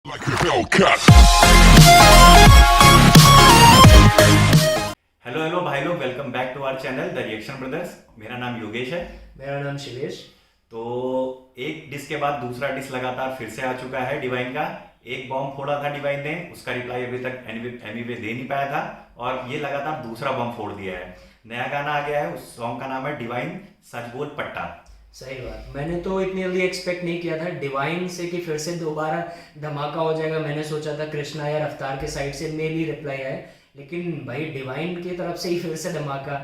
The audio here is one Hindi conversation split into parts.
Like a Hellcat. Hello hello भाई लोग, welcome back to our channel the reaction brothers. मेरा नाम योगेश है। मेरा नाम शिवेश। तो एक डिस के बाद दूसरा डिस लगातार फिर से आ चुका है डिवाइन का। एक बॉम्ब फोड़ा था डिवाइन ने, उसका रिप्लाई अभी तक एमीवे दे नहीं पाया था, और ये लगातार दूसरा बॉम्ब फोड़ दिया है। नया गाना आ गया है, उस सॉन्ग का नाम है डिवाइन सच बोल पट्टा। सही बात, मैंने तो इतनी जल्दी एक्सपेक्ट नहीं किया था डिवाइन से कि फिर से दोबारा धमाका हो जाएगा। मैंने सोचा था कृष्णा या रफ्तार के साइड से मे भी रिप्लाई आए, लेकिन भाई डिवाइन की तरफ से ही फिर से धमाका।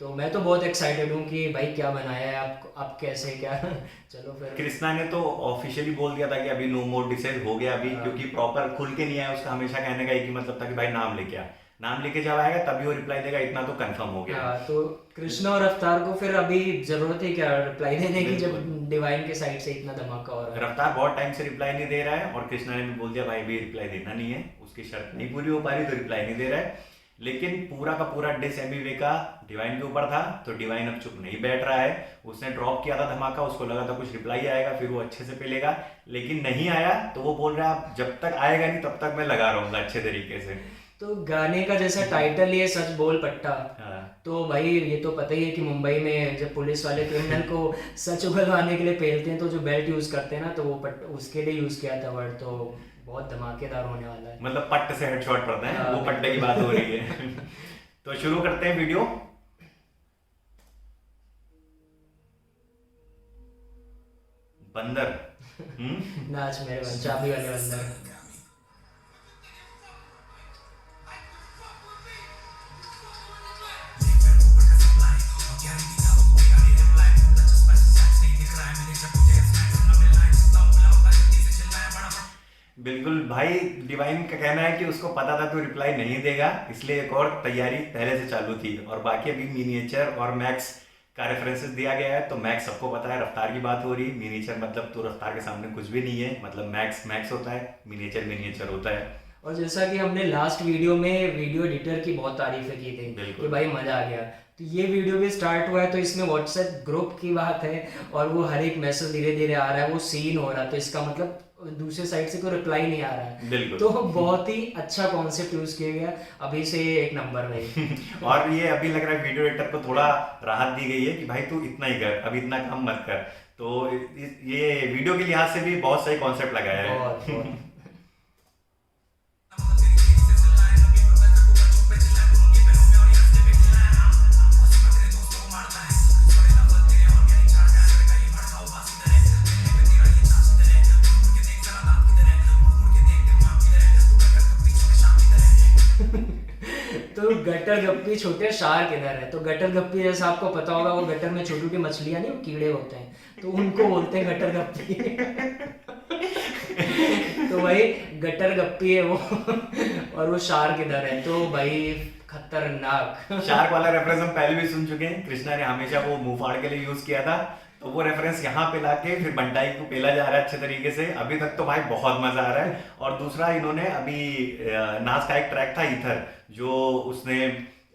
तो मैं तो बहुत एक्साइटेड हूँ कि भाई क्या बनाया है आप कैसे क्या चलो फिर। कृष्णा ने तो ऑफिशियली बोल दिया था कि अभी नो मोर डिसाइड हो गया अभी, क्योंकि प्रॉपर खुल के नहीं आया। उसका हमेशा कहने का एक ही मतलब था कि भाई नाम लेके आ, नाम लेके जब आएगा तभी वो रिप्लाई देगा, इतना तो कंफर्म हो गया। हाँ, तो कृष्णा और रफ्तार को फिर अभी जरूरत है क्या रिप्लाई देने की, जब डिवाइन के साइड से इतना धमाका हो रहा है। रफ्तार बहुत टाइम से रिप्लाई नहीं दे रहा है, और कृष्णा ने भी बोल दिया भाई भी रिप्लाई देना नहीं है, उसकी शर्त नहीं पूरी हो पा रही तो रिप्लाई नहीं दे रहा है। लेकिन पूरा का पूरा डिस एमवीवे का डिवाइन के ऊपर था, तो डिवाइन अब चुप नहीं बैठ रहा है। उसने ड्रॉप किया था धमाका, उसको लगा था कुछ रिप्लाई आएगा फिर वो अच्छे से पेलेगा, लेकिन नहीं आया। तो वो बोल रहा है जब तक आएगा नहीं तब तक मैं लगा रहूंगा अच्छे तरीके से। तो गाने का जैसा टाइटल ही है सच बोल पट्टा, हाँ। तो भाई ये तो पता ही है कि मुंबई में जब पुलिस वाले क्रिमिनल को सच उगलवाने के लिए पेलते हैं तो जो बेल्ट यूज करते हैं ना, तो वो उसके लिए यूज किया था वर्ड। तो बहुत धमाकेदार होने वाला है। मतलब पट्ट से हेडशॉट पड़ता है, हाँ, वो पट्टे की बात हो रही है। तो शुरू करते हैं वीडियो। बंदर। नाच मेरे बन चाबी वाले बंदर। बिल्कुल भाई, डिवाइन का कहना है कि उसको पता था तू रिप्लाई नहीं देगा, इसलिए एक और तैयारी पहले से चालू थी। और बाकी अभी मिनिएचर और मैक्स का रेफरेंसेस दिया गया है, तो मैक्स सबको पता है, रफ्तार की बात हो रही। मिनिएचर मतलब तो रफ्तार के सामने कुछ भी नहीं है, मतलब मैक्स मैक्स होता है, मिनिएचर मिनिएचर होता है। और जैसा कि हमने लास्ट वीडियो में वीडियो एडिटर की बहुत तारीफें की थी बिल्कुल। कि भाई मजा आ गया, तो ये वीडियो भी स्टार्ट हुआ है तो इसमें व्हाट्सएप ग्रुप की बात है, और वो हर एक मैसेज धीरे धीरे आ रहा है, वो सीन हो रहा है, तो इसका मतलब दूसरे साइड से कोई रिप्लाई नहीं आ रहा है। बिल्कुल। तो बहुत ही अच्छा कॉन्सेप्ट यूज किया गया, अभी से एक नंबर में। और ये अभी लग रहा है वीडियो एडिटर को थोड़ा राहत दी गई है कि भाई तू इतना ही कर, अभी इतना काम मत कर। तो ये वीडियो के लिहाज से भी बहुत सही कॉन्सेप्ट लगाया है। बहुत बहुत तो गटर गप्पी छोटे शार्क इधर है, तो गटर गप्पी जैसा आपको पता होगा, वो गटर में छोटी छोटी मछलियां नहीं, वो कीड़े होते हैं, तो उनको बोलते हैं गटर गप्पी। तो भाई गटर गप्पी है वो, और वो शार्क इधर है, तो भाई खतरनाक। शार्क वाला रेफरेंस हम पहले भी सुन चुके हैं, कृष्णा ने हमेशा वो मुंह फाड़ के लिए यूज किया था, तो वो रेफरेंस यहाँ पे लाके फिर बंटाई को पेला जा रहा है अच्छे तरीके से। अभी तक तो भाई बहुत मजा आ रहा है। और दूसरा इन्होंने अभी नाज का एक ट्रैक था ईथर, जो उसने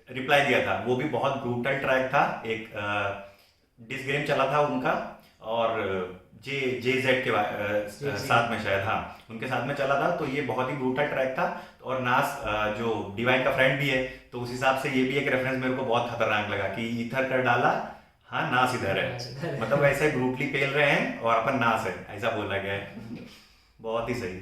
रिप्लाई दिया था, वो भी बहुत ब्रूटल ट्रैक था। एक डिस गेम चला था उनका, और जे जे जेड के साथ में शायद, हाँ उनके साथ में चला था, तो ये बहुत ही ब्रूटल ट्रैक था। और नास जो डिवाइन का फ्रेंड भी है, तो उस हिसाब से ये भी एक रेफरेंस मेरे को बहुत खतरनाक लगा कि ईथर कर डाला, हाँ नास इधर है, मतलब ऐसे ब्रूटली पेल रहे हैं और अपन नास है, ऐसा बोला गया है। बहुत ही सही।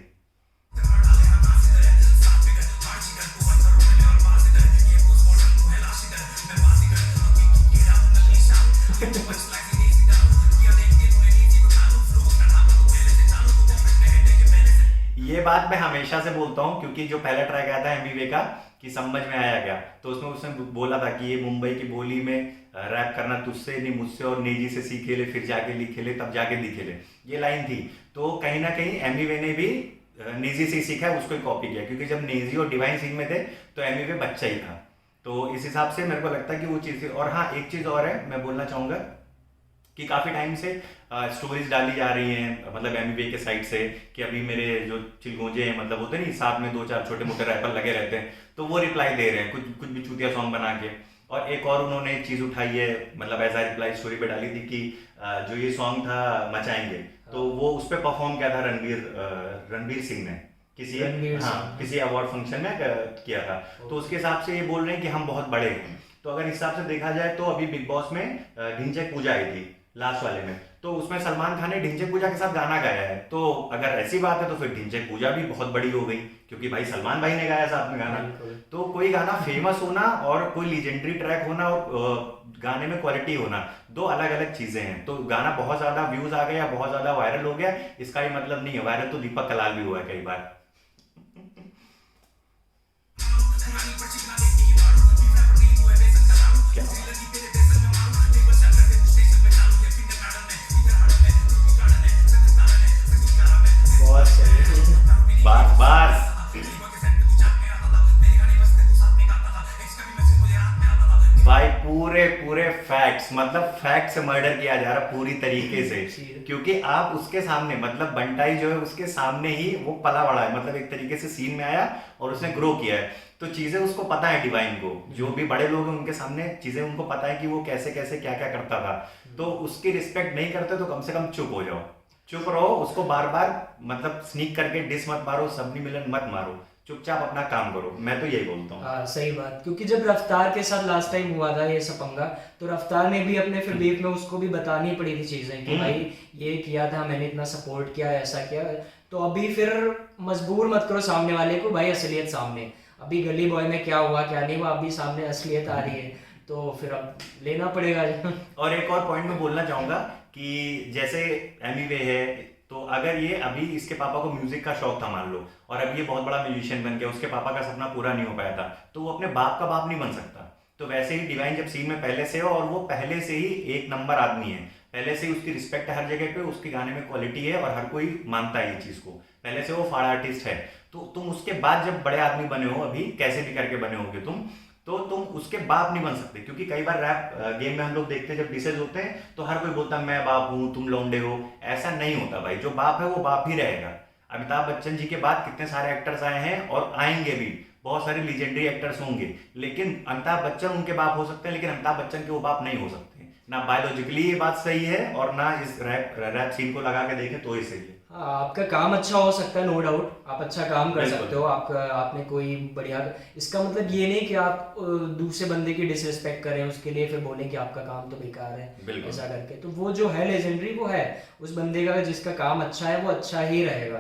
ये बात मैं हमेशा से बोलता हूँ, क्योंकि जो पहला ट्रैक आया था एमवीवे का कि समझ में आया क्या, तो उसमें उसने बोला था कि ये मुंबई की बोली में रैप करना तुझसे नहीं मुझसे और नेजी से सीखे ले, फिर जाके लिखे ले, तब जाके दिखे ले, ये लाइन थी। तो कहीं ना कहीं एमवीवे ने भी नेजी से सीखा है, उसको कॉपी किया, क्योंकि जब नेजी और डिवाइन सिंह में थे तो एमवीवे बच्चा ही था। तो इस हिसाब से मेरे को लगता है कि वो चीज़। और हाँ, एक चीज़ और है मैं बोलना चाहूँगा कि काफ़ी टाइम से स्टोरीज डाली जा रही हैं, मतलब एमवीए के साइड से, कि अभी मेरे जो चिलगोजे हैं, मतलब होते नहीं साथ में दो चार छोटे मोटे रैपर लगे रहते हैं, तो वो रिप्लाई दे रहे हैं कुछ कुछ भी चूतिया सॉन्ग बना के। और एक और उन्होंने एक चीज़ उठाई है, मतलब एज आ रिप्लाई स्टोरी पे डाली थी कि जो ये सॉन्ग था मचाएंगे, तो वो उस पर परफॉर्म किया था रणवीर सिंह ने, किसी रणवीर हाँ सिंह। किसी अवार्ड फंक्शन में किया था। तो उसके हिसाब से ये बोल रहे हैं कि हम बहुत बड़े हैं। तो अगर इस हिसाब से देखा जाए तो अभी बिग बॉस में ढिंचैक पूजा आई थी लास्ट वाले में, तो उसमें सलमान खान ने ढिंचैक पूजा के साथ गाना गाया है। तो अगर ऐसी बात है तो फिर ढिंचैक पूजा भी बहुत बड़ी हो गई, क्योंकि भाई सलमान भाई ने गाया साथ में गाना। बिल्कुल। तो कोई गाना फेमस होना और कोई लीजेंडरी ट्रैक होना और गाने में क्वालिटी होना, दो अलग अलग चीजें हैं। तो गाना बहुत ज्यादा व्यूज आ गया, बहुत ज्यादा वायरल हो गया, इसका ही मतलब नहीं है। वायरल तो दीपक कलाल भी हुआ है कई बार। क्या बहुत सही। बार बार भाई पूरे पूरे फैक्ट्स, मतलब फैक्ट से मर्डर किया जा रहा पूरी तरीके से। क्योंकि आप उसके सामने, मतलब बंटाई जो है उसके सामने ही वो पला बड़ा है, मतलब एक तरीके से सीन में आया और उसने ग्रो किया है। तो चीजें उसको पता है डिवाइन को, जो भी बड़े लोग हैं उनके सामने चीजें उनको पता है कि वो कैसे कैसे क्या क्या करता था। तो उसकी रिस्पेक्ट नहीं करते तो कम से कम चुप हो जाओ, चुप रहो। उसको बार बार मतलब स्नीक करके डिस मत मारो, सबनी मिलन मत मारो, चुपचाप अपना काम करो। मैं तो यही बोलता हूँ। हाँ सही बात, क्योंकि जब रफ्तार के साथ लास्ट टाइम हुआ था ये सब पंगा, तो रफ्तार ने भी अपने फिर बीफ में उसको भी बतानी पड़ी थी चीजें कि भाई ये किया था, मैंने इतना सपोर्ट किया, ऐसा किया। तो अभी फिर मजबूर मत करो सामने वाले को, भाई असलियत सामने। अभी गली बॉय में क्या हुआ क्या नहीं हुआ, अभी सामने असलियत आ रही है, तो फिर अब लेना पड़ेगा। और एक और पॉइंट मैं बोलना चाहूंगा कि जैसे एमी वे है, तो अगर ये अभी इसके पापा को म्यूजिक का शौक था मान लो, और अभी ये बहुत बड़ा म्यूजिशियन बन गया, उसके पापा का सपना पूरा नहीं हो पाया था, तो वो अपने बाप का बाप नहीं बन सकता। तो वैसे ही डिवाइन जब सीन में पहले से हो, और वो पहले से ही एक नंबर आदमी है, पहले से ही उसकी रिस्पेक्ट है हर जगह पे, उसके गाने में क्वालिटी है और हर कोई मानता है ये चीज को, पहले से वो फाड़ आर्टिस्ट है। तो तुम उसके बाद जब बड़े आदमी बने हो, अभी कैसे भी करके बने होगे तुम, तो तुम उसके बाप नहीं बन सकते। क्योंकि कई बार रैप गेम में हम लोग देखते हैं जब डिसेज होते हैं तो हर कोई बोलता है मैं बाप हूं तुम लौंडे हो। ऐसा नहीं होता भाई, जो बाप है वो बाप ही रहेगा। अमिताभ बच्चन जी के बाद कितने सारे एक्टर्स आए हैं और आएंगे भी, बहुत सारे लीजेंडरी एक्टर्स होंगे, लेकिन अमिताभ बच्चन उनके बाप हो सकते हैं, लेकिन अमिताभ बच्चन के वो बाप नहीं हो सकते। ना बायोलॉजिकली ये बात सही है, और ना इस रैप सीन को लगा के देखें तो ही सही है। हाँ आपका काम अच्छा हो सकता है, नो डाउट, आप अच्छा काम कर बिल्कुल। सकते हो, आपका आपने कोई बढ़िया, इसका मतलब ये नहीं कि आप दूसरे बंदे की डिसरिस्पेक्ट करें उसके लिए फिर बोलें कि आपका काम तो बेकार है, बिल्कुल। ऐसा करके। तो वो जो है लेजेंडरी वो है, उस बंदे का जिसका काम अच्छा है वो अच्छा ही रहेगा।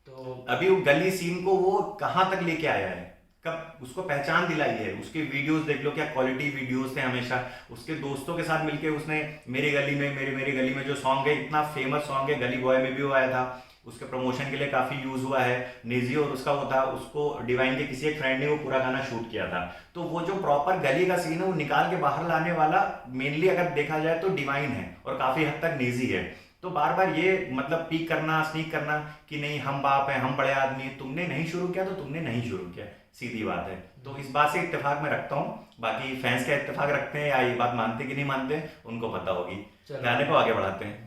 तो अभी वो गली सीन को वो कहाँ तक लेके आया है, कब उसको पहचान दिलाई है। उसके वीडियोस देख लो, क्या क्वालिटी वीडियोस थे हमेशा। उसके दोस्तों के साथ मिलके उसने मेरी गली में मेरी गली में जो सॉन्ग है, इतना फेमस सॉन्ग है, गली बॉय में भी वो आया था, उसके प्रमोशन के लिए काफी यूज हुआ है। नेजी और उसका वो था, उसको डिवाइन के किसी एक फ्रेंड ने वो पूरा गाना शूट किया था। तो वो जो प्रॉपर गली का सीन है वो निकाल के बाहर लाने वाला मेनली अगर देखा जाए तो डिवाइन है, और काफी हद तक नेजी है। तो बार बार ये मतलब पीक करना, स्नीक करना कि नहीं हम बाप हैं, हम बड़े आदमी हैं, तुमने नहीं शुरू किया तो तुमने नहीं शुरू किया, सीधी बात है। तो इस बात से इत्तेफाक में रखता हूँ, बाकी फैंस क्या इत्तेफाक रखते हैं या ये बात मानते कि नहीं मानते उनको पता होगी। चलो। गाने को आगे बढ़ाते हैं।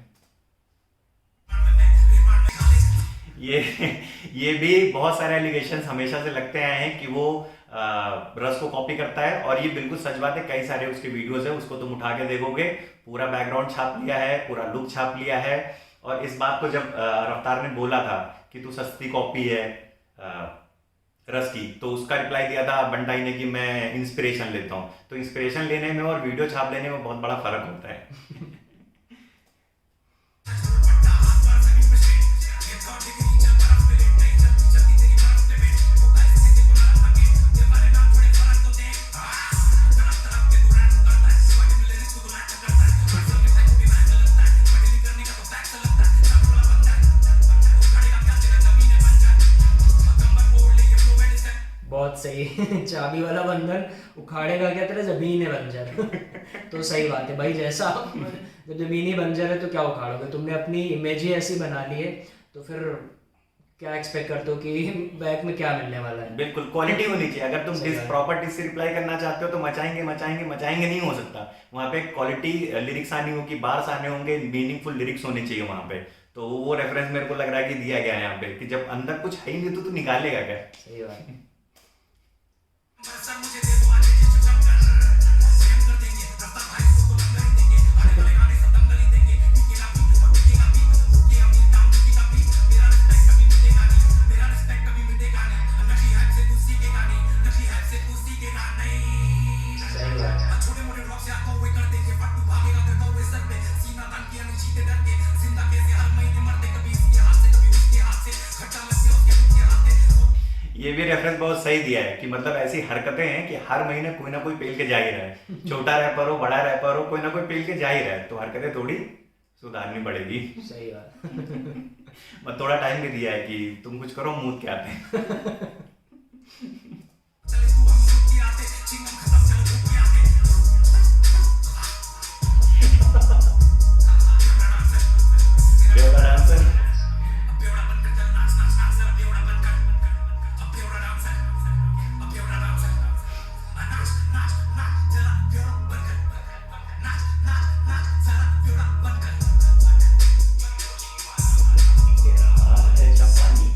ये भी बहुत सारे एलिगेशंस हमेशा से लगते आए हैं कि वो रस को कॉपी करता है, और ये बिल्कुल सच बात है। कई सारे उसके वीडियोस है, उसको तुम उठा के देखोगे, पूरा बैकग्राउंड छाप लिया है, पूरा लुक छाप लिया है। और इस बात को जब रफ्तार ने बोला था कि तू सस्ती कॉपी है रस की, तो उसका रिप्लाई दिया था बंटाई ने कि मैं इंस्पिरेशन लेता हूँ। तो इंस्पिरेशन लेने में और वीडियो छाप लेने में बहुत बड़ा फर्क होता है। बहुत सही। चाबी वाला बंधन उखाड़ेगा क्या तेरा जमीन है बंजर। तो सही बात है भाई, जैसा आप जब जमीन ही बंजर है तो क्या उखाड़ोगे, तुमने अपनी इमेज ही ऐसी बना ली है, तो फिर क्या एक्सपेक्ट करते हो कि बैक में क्या मिलने वाला है। बिल्कुल क्वालिटी होनी चाहिए। अगर तुम सही डिस बात है। प्रॉपर डिस से रिप्लाई करना चाहते हो तो मचाएंगे मचाएंगे मचाएंगे नहीं हो सकता। वहां पे क्वालिटी लिरिक्स आनी होगी, बार्स आने होंगे, मीनिंगफुल लिरिक्स होने चाहिए वहां पे। तो वो रेफरेंस मेरे को लग रहा है कि दिया गया है यहाँ पे, कि जब अंदर कुछ है ही नहीं तो तू निकालेगा क्या। सही बात है। ये भी रेफरेंस बहुत सही दिया है कि मतलब ऐसी हरकतें हैं कि हर महीने कोई ना कोई पेल के जा ही रहा है, छोटा रैपर हो बड़ा रैपर हो, कोई ना कोई पेल के जा ही रहा है, तो हरकतें थोड़ी सुधारनी पड़ेगी। सही बात। मैं थोड़ा टाइम भी दिया है कि तुम कुछ करो, मूड क्या आते हैं। बेवड़ा डांसर। तेरा हाथ है जापानी।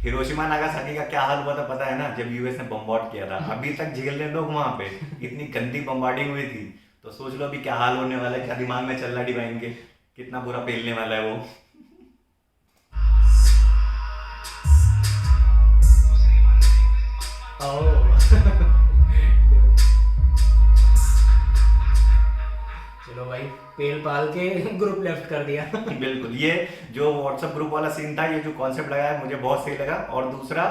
हिरोशिमा नागासाकी का क्या हाल हुआ था पता है ना, जब यूएस ने बम्बार्ड किया था, अभी तक झेल रहे लोग वहां पे, इतनी गंदी बम्बार्डिंग हुई थी। तो सोच लो अभी क्या हाल होने वाला है, क्या दिमाग में चल रहा है डिवाइन के, कितना बुरा पेलने वाला है वो। चलो भाई, पेल पाल के ग्रुप लेफ्ट कर दिया। बिल्कुल, ये जो व्हाट्सएप ग्रुप वाला सीन था, ये जो कॉन्सेप्ट लगाया मुझे बहुत सही लगा। और दूसरा,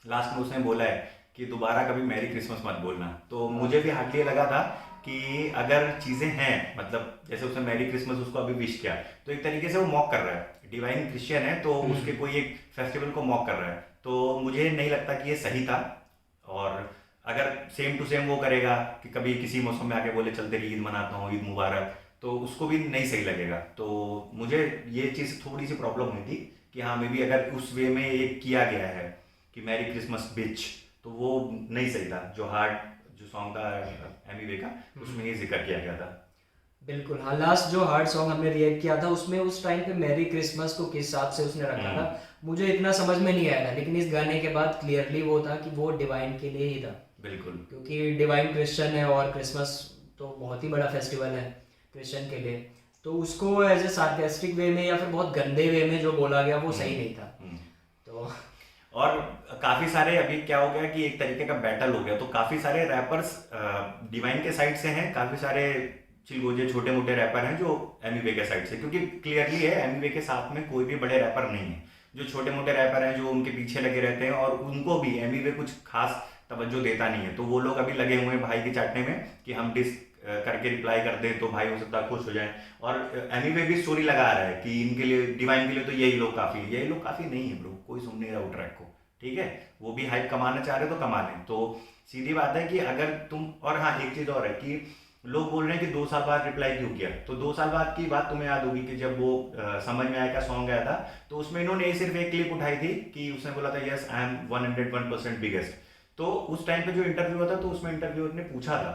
लास्ट में उसने बोला है कि दोबारा कभी मैरी क्रिसमस मत बोलना, तो मुझे भी हार्डली ये लगा था कि अगर चीजें हैं, मतलब जैसे उसने मैरी क्रिसमस उसको अभी विश किया, तो एक तरीके से वो मॉक कर रहा है। डिवाइन क्रिश्चियन है तो उसके कोई एक फेस्टिवल को मॉक कर रहा है, तो मुझे नहीं लगता कि ये सही था। और अगर सेम टू सेम वो करेगा कि कभी किसी मौसम में आके बोले चल तेरी ईद मनाता हूँ, ईद मुबारक, तो उसको भी नहीं सही लगेगा। तो मुझे ये चीज़ थोड़ी सी प्रॉब्लम हुई थी कि हाँ, मे बी अगर उस वे में ये किया गया है कि मैरी क्रिसमस बिच, तो वो नहीं सही था। जो हार्ट जो सॉन्ग था एमी वे का, उसमें ये जिक्र किया गया था। बिल्कुल हाँ, लास्ट जो हार्ड सॉन्ग हमने रिएक्ट किया था उसमें उस टाइम पे मैरी क्रिसमस को किस हिसाब से उसने रखा था मुझे इतना समझ में नहीं आया था, लेकिन इस गाने के बाद क्लियरली वो था कि वो डिवाइन के लिए ही था, बिल्कुल। क्योंकि डिवाइन क्रिश्चियन है और क्रिसमस तो बहुत ही बड़ा फेस्टिवल है क्रिश्चियन के लिए, तो उसको एज ए सार्केस्टिक वे में या फिर बहुत गंदे वे में जो बोला गया वो सही नहीं था। तो और काफी सारे, अभी क्या हो गया कि एक तरीके का बैटल हो गया, तो काफी सारे रैपर्स डिवाइन के साइड से हैं, काफी सारे चिलगोजे छोटे मोटे रैपर हैं जो एमी वे के साइड से, क्योंकि क्लियरली है एमी वे के साथ में कोई भी बड़े रैपर नहीं है। जो छोटे मोटे रैपर हैं जो उनके पीछे लगे रहते हैं, और उनको भी एमी वे कुछ खास तवज्जो देता नहीं है, तो वो लोग अभी लगे हुए हैं भाई के चाटने में कि हम डिस करके रिप्लाई कर दें तो भाई हो सकता है खुश हो जाए। और एमी वे भी स्टोरी लगा रहा है कि इनके लिए, डिवाइन के लिए तो यही लोग काफी है। यही लोग काफी नहीं है ब्रो, कोई सुन नहीं रहा वो ट्रैक को, ठीक है। वो भी हाइप कमाना चाह रहे तो कमा लें, तो सीधी बात है कि अगर तुम, और हाँ एक चीज और है कि लोग बोल रहे हैं कि 2 साल बाद रिप्लाई क्यों किया, तो 2 साल बाद की बात तुम्हें याद होगी कि जब वो समझ में आया का सॉन्ग आया था, तो उसमें इन्होंने सिर्फ एक क्लिप उठाई थी कि उसने बोला था यस आई एम 101% बिगेस्ट। तो उस टाइम पे जो इंटरव्यू हुआ था, तो उसमें इंटरव्यूअर ने पूछा था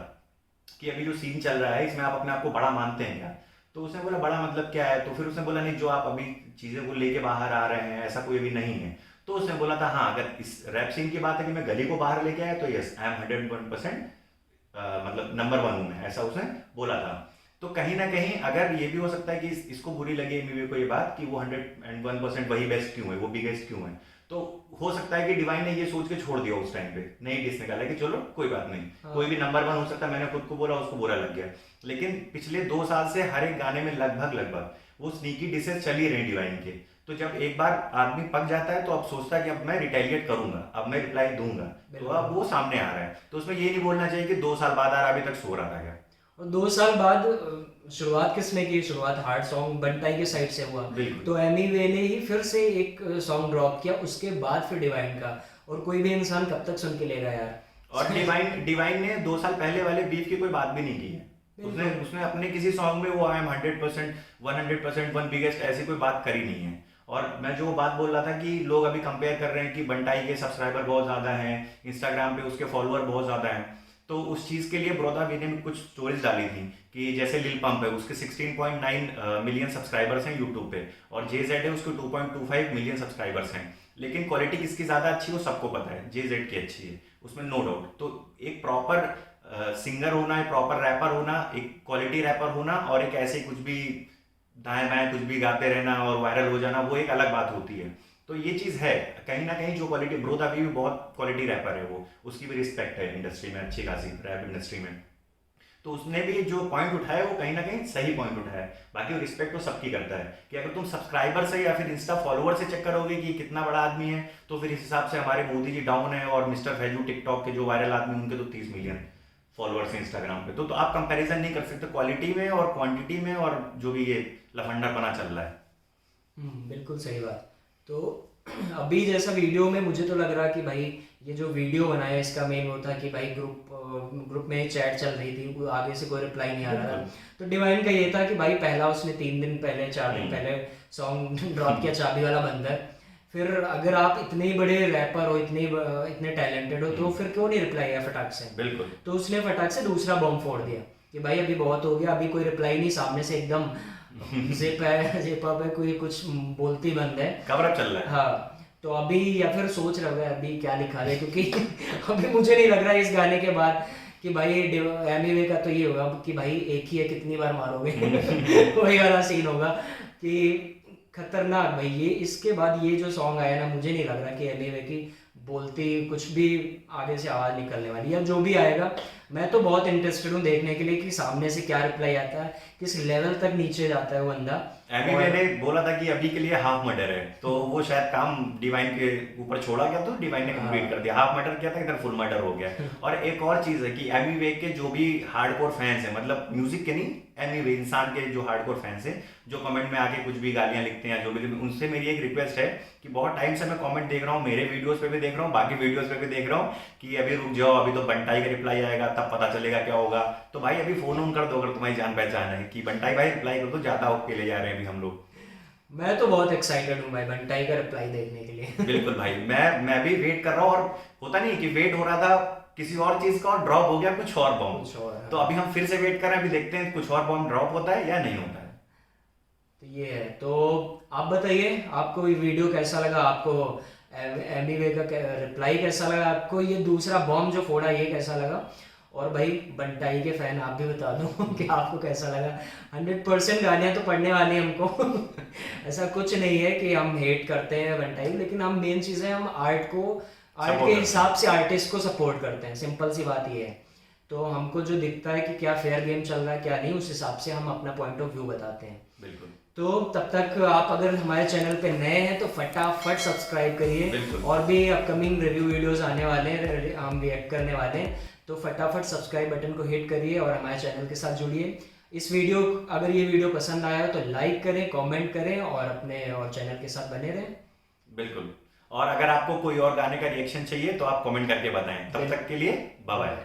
कि अभी जो सीन चल रहा है इसमें आप अपने आप को बड़ा मानते हैं क्या, तो उसने बोला बड़ा मतलब क्या है, तो फिर उसने बोला नहीं, जो आप अभी चीजें को लेके बाहर आ रहे हैं ऐसा कोई अभी नहीं है। तो उसने बोला था हाँ, अगर इस रैप सीन की बात है कि मैं गली को बाहर लेके आया, तो यस आई एम 101% मतलब नंबर 1 हूं मैं, ऐसा उसने बोला था। तो कहीं ना कहीं अगर ये भी हो सकता है कि इसको बुरी लगी एमी को ये बात कि वो 101% वही बेस्ट क्यों है, वो बिगेस्ट क्यों है, तो हो सकता है कि डिवाइन ने ये सोच के छोड़ दिया उस टाइम पे, नहीं डिस निकाला कि चलो कोई बात नहीं, कोई भी नंबर 1 हो सकता है, मैंने खुद को बोला उसको बुरा लग गया। लेकिन पिछले 2 साल से हर एक गाने में लगभग वो स्नीकी डिसेस चल ही रही डिवाइन के, तो जब एक बार आदमी पक जाता है तो अब सोचता है कि अब मैं रिटेलिएट करूंगा, अब मैं रिप्लाई दूंगा, तो अब वो सामने आ रहा है। तो उसमें ये नहीं बोलना चाहिए कि 2 साल बाद आ रहा, अभी तक सो रहा था क्या। और 2 साल बाद शुरुआत किसने की, शुरुआत हार्ड सॉन्ग बंटाई के साइड से हुआ, बिल्कुल। तो एमी वे ने ही फिर से एक सॉन्ग ड्रॉप किया, उसके बाद फिर डिवाइन का, और कोई भी इंसान कब तक सुन के लेगा यार। और डिवाइन ने 2 साल पहले वाले बीफ की कोई बात भी नहीं की है, उसने उसने अपने किसी सॉन्ग में वो आई एम 100% 1 बिगेस्ट ऐसी कोई बात करी नहीं है। और मैं जो बात बोल रहा था कि लोग अभी कंपेयर कर रहे हैं कि बंटाई के सब्सक्राइबर बहुत ज्यादा हैं, इंस्टाग्राम पे उसके फॉलोअर बहुत ज्यादा हैं, तो उस चीज के लिए ब्रोदा वी ने कुछ स्टोरीज डाली थी कि जैसे लिल पंप है, उसके 16.9 मिलियन सब्सक्राइबर्स हैं यूट्यूब पे, और जेजेड है उसके 2.25 मिलियन सब्सक्राइबर्स हैं, लेकिन क्वालिटी किसकी ज्यादा अच्छी है वो सबको पता है, जेजेड की अच्छी है, उसमें नो डाउट। तो एक प्रॉपर सिंगर होना, एक प्रॉपर रैपर होना, एक क्वालिटी रैपर होना, और एक ऐसे कुछ भी दाएं बाएं कुछ भी गाते रहना और वायरल हो जाना, वो एक अलग बात होती है। तो ये चीज़ है, कहीं ना कहीं जो क्वालिटी, ब्रोथ अभी भी बहुत क्वालिटी रैपर है वो, उसकी भी रिस्पेक्ट है इंडस्ट्री में, अच्छी खासी रैप इंडस्ट्री में। तो उसने भी जो पॉइंट उठाया वो कहीं ना कहीं सही पॉइंट उठाया है। बाकी वो रिस्पेक्ट तो सबकी करता है कि अगर तुम सब्सक्राइबर से या फिर इंस्टा फॉलोअर से चेक करोगे कि कितना बड़ा आदमी है, तो फिर इस हिसाब से हमारे मोदी जी डाउन है, और मिस्टर फैजू टिकटॉक के जो वायरल आदमी उनके तो 30 मिलियन फॉलोअर्स हैं इंस्टाग्राम पे। तो आप कंपैरिजन नहीं कर सकते क्वालिटी में और क्वांटिटी में, और जो भी ये लफंडापना चल रहा है। बिल्कुल सही बात। तो अभी जैसा वीडियो में मुझे तो लग रहा कि भाई ये जो वीडियो बनाया इसका मेन वो था कि भाई ग्रुप में चैट चल रही थी, आगे से कोई रिप्लाई नहीं आ रहा था। तो डिवाइन का ये था कि भाई पहला उसने 3 दिन पहले 4 दिन पहले सॉन्ग ड्रॉप किया, चाबी वाला बंदर। फिर अगर आप इतने बड़े रैपर हो, इतने टैलेंटेड हो, तो फिर क्यों नहीं रिप्लाई आया फटाक से? बिल्कुल। तो उसने फटाक से दूसरा बॉम्ब फोड़ दिया कि भाई अभी बहुत हो गया, अभी कोई रिप्लाई नहीं, सामने से एकदम जिप है, जिप अप है, कोई कुछ बोलती बंद है, कवर अप चल रहा है। हाँ। तो अभी या फिर सोच रहे हो अभी क्या लिखा रहे, क्योंकि अभी मुझे नहीं लग रहा है इस गाने के बाद कि भाई एमिवे का तो ये होगा कि भाई एक ही है, कितनी बार मारोगे वही वाला सीन होगा कि खतरनाक। भाई ये इसके बाद ये जो सॉन्ग आया ना, मुझे नहीं लग रहा कि एमिवे की बोलती कुछ भी आगे से आवाज़ निकलने वाली, या जो भी आएगा। मैं तो बहुत इंटरेस्टेड हूँ देखने के लिए कि सामने से क्या रिप्लाई आता है, किस लेवल तक नीचे जाता है वो बंदा। एमी ने बोला था कि अभी के लिए हाफ मर्डर है, तो वो शायद काम डिवाइन के ऊपर छोड़ा गया, तो डिवाइन ने कंप्लीट कर दिया। हाफ मर्डर किया था, इधर फुल मर्डर हो गया। और एक और चीज है कि एमी वे के जो भी हार्डकोर फैंस हैं, मतलब म्यूजिक के नहीं, एमी वे इंसान के जो हार्डकोर फैंस हैं, जो कमेंट में आके कुछ भी गालियां लिखते हैं जो भी, उनसे मेरी एक रिक्वेस्ट है कि बहुत टाइम से मैं कमेंट देख रहा हूँ, मेरे वीडियोस पे भी देख रहा हूँ, बाकी वीडियोस पे भी देख रहा हूँ कि अभी रुक जाओ, अभी तो बंटाई का रिप्लाई आएगा तब पता चलेगा क्या होगा। तो भाई अभी फोन ऑन कर दो अगर तुम्हारी जान पहचान है कि बंटाई भाई रिप्लाई कर दो, ज्यादा ओके ले जा रहे हैं अभी हम लोग। मैं तो बहुत एक्साइटेड हूँ भाई बंटाई का रिप्लाई देखने के लिए बिल्कुल भाई, मैं भी वेट कर रहा हूँ। और होता नहीं कि वेट हो रहा था किसी और चीज का और ड्रॉप हो गया कुछ और बॉम्ब, कुछ और, हाँ। तो अभी हम फिर से वेट कर रहे हैं, अभी देखते हैं कुछ और बॉम्ब ड्रॉप होता है या नहीं होता है। तो ये है। तो आप बताइए आपको ये वीडियो कैसा लगा, आपको एमिवे का रिप्लाई कैसा लगा, आपको ये दूसरा बॉम्ब जो फोड़ा ये कैसा लगा, और भाई बंटाई के फैन आप भी बता दो कि आपको कैसा लगा। 100% गालियाँ तो पढ़ने वाली हैं हमको ऐसा कुछ नहीं है कि हम हेट करते हैं बंटाई, लेकिन हम मेन चीज़ है हम आर्ट के हिसाब से आर्टिस्ट को सपोर्ट करते हैं, सिंपल सी बात ये है। तो हमको जो दिखता है कि क्या फेयर गेम चल रहा है क्या नहीं, उस हिसाब से हम अपना पॉइंट ऑफ व्यू बताते हैं। बिल्कुल। तो तब तक आप अगर हमारे चैनल पे नए हैं तो फटाफट सब्सक्राइब करिए, और भी अपकमिंग रिव्यू वीडियोस आने वाले हैं, हम रिएक्ट करने वाले हैं, तो फटाफट सब्सक्राइब बटन को हिट करिए और हमारे चैनल के साथ जुड़िए। इस वीडियो अगर ये वीडियो पसंद आया तो लाइक करें, कमेंट करें और अपने और चैनल के साथ बने रहें। बिल्कुल। और अगर आपको कोई और गाने का रिएक्शन चाहिए तो आप कमेंट करके बताएं। तब तक के लिए बाय बाय।